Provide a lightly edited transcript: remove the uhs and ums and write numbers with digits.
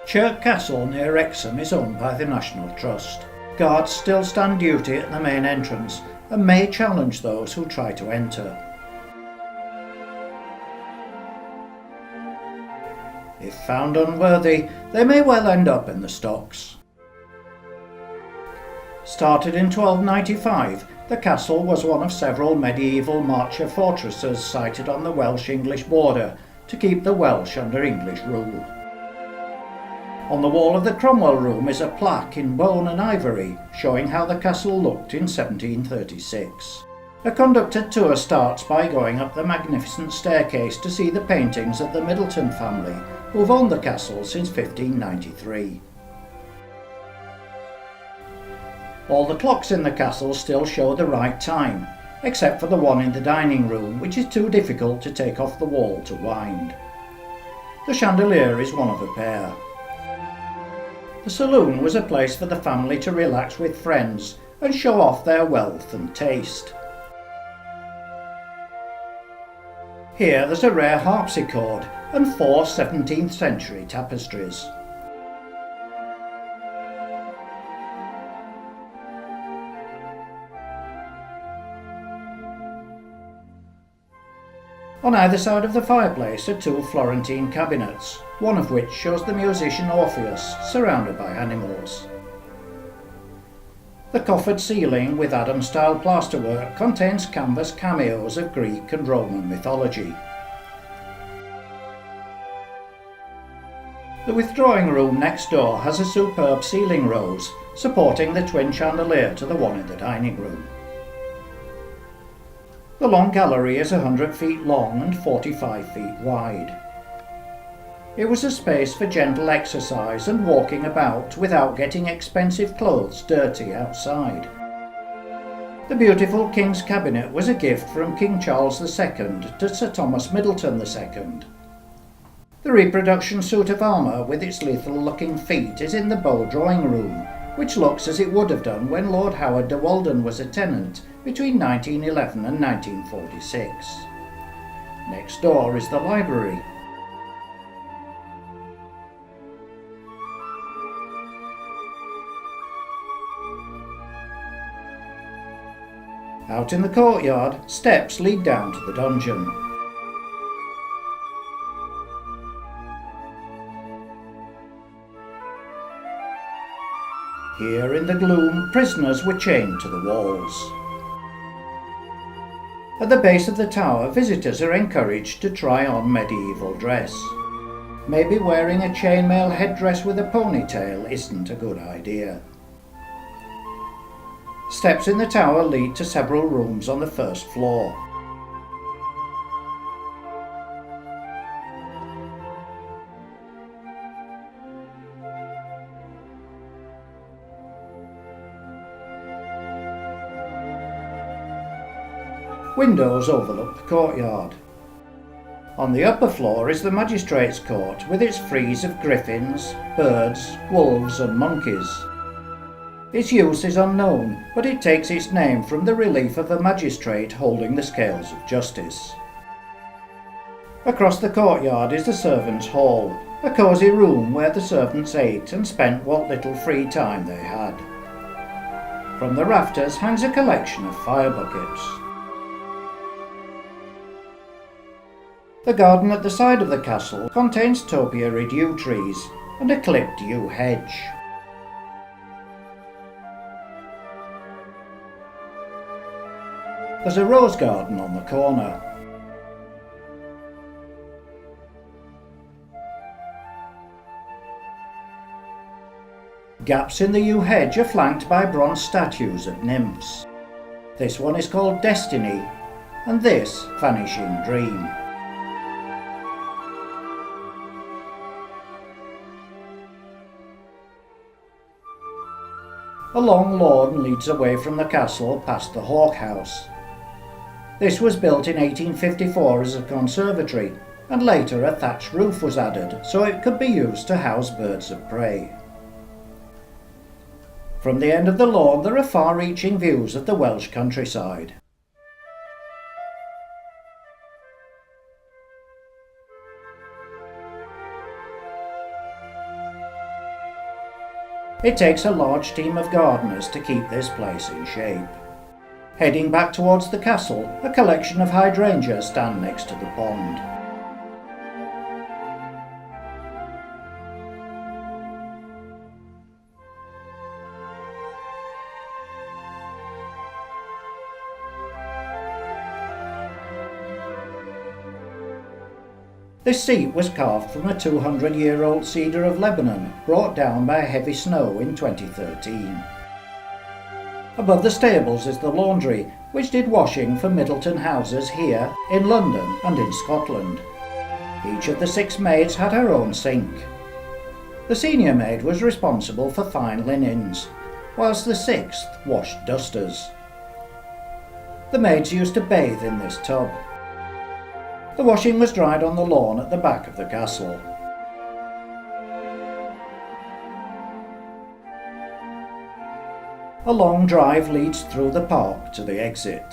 Chirk Castle near Wrexham is owned by the National Trust. Guards still stand duty at the main entrance and may challenge those who try to enter. If found unworthy, they may well end up in the stocks. Started in 1295, the castle was one of several medieval marcher fortresses sited on the Welsh-English border to keep the Welsh under English rule. On the wall of the Cromwell Room is a plaque in bone and ivory showing how the castle looked in 1736. A conducted tour starts by going up the magnificent staircase to see the paintings of the Middleton family, who've owned the castle since 1593. All the clocks in the castle still show the right time, except for the one in the dining room, which is too difficult to take off the wall to wind. The chandelier is one of a pair. The saloon was a place for the family to relax with friends and show off their wealth and taste. Here there's a rare harpsichord and 4 17th century tapestries. On either side of the fireplace are 2 Florentine cabinets, one of which shows the musician Orpheus surrounded by animals. The coffered ceiling with Adam-style plasterwork contains canvas cameos of Greek and Roman mythology. The withdrawing room next door has a superb ceiling rose supporting the twin chandelier to the one in the dining room. The long gallery is 100 feet long and 45 feet wide. It was a space for gentle exercise and walking about without getting expensive clothes dirty outside. The beautiful King's Cabinet was a gift from King Charles II to Sir Thomas Middleton II. The reproduction suit of armour with its lethal-looking feet is in the Bow Drawing Room, which looks as it would have done when Lord Howard de Walden was a tenant between 1911 and 1946. Next door is the library. Out in the courtyard, steps lead down to the dungeon. Here in the gloom, prisoners were chained to the walls. At the base of the tower, visitors are encouraged to try on medieval dress. Maybe wearing a chainmail headdress with a ponytail isn't a good idea. Steps in the tower lead to several rooms on the first floor. Windows overlook the courtyard. On the upper floor is the magistrates' court with its frieze of griffins, birds, wolves and monkeys. Its use is unknown, but it takes its name from the relief of a magistrate holding the scales of justice. Across the courtyard is the servants' hall, a cosy room where the servants ate and spent what little free time they had. From the rafters hangs a collection of fire buckets. The garden at the side of the castle contains topiary yew trees and a clipped yew hedge. There's a rose garden on the corner. Gaps in the yew hedge are flanked by bronze statues of nymphs. This one is called Destiny, and this Vanishing Dream. A long lawn leads away from the castle past the Hawk House. This was built in 1854 as a conservatory, and later a thatched roof was added so it could be used to house birds of prey. From the end of the lawn there are far-reaching views of the Welsh countryside. It takes a large team of gardeners to keep this place in shape. Heading back towards the castle, a collection of hydrangeas stand next to the pond. This seat was carved from a 200-year-old cedar of Lebanon, brought down by heavy snow in 2013. Above the stables is the laundry, which did washing for Middleton houses here, in London and in Scotland. Each of the 6 maids had her own sink. The senior maid was responsible for fine linens, whilst the 6th washed dusters. The maids used to bathe in this tub. The washing was dried on the lawn at the back of the castle. A long drive leads through the park to the exit.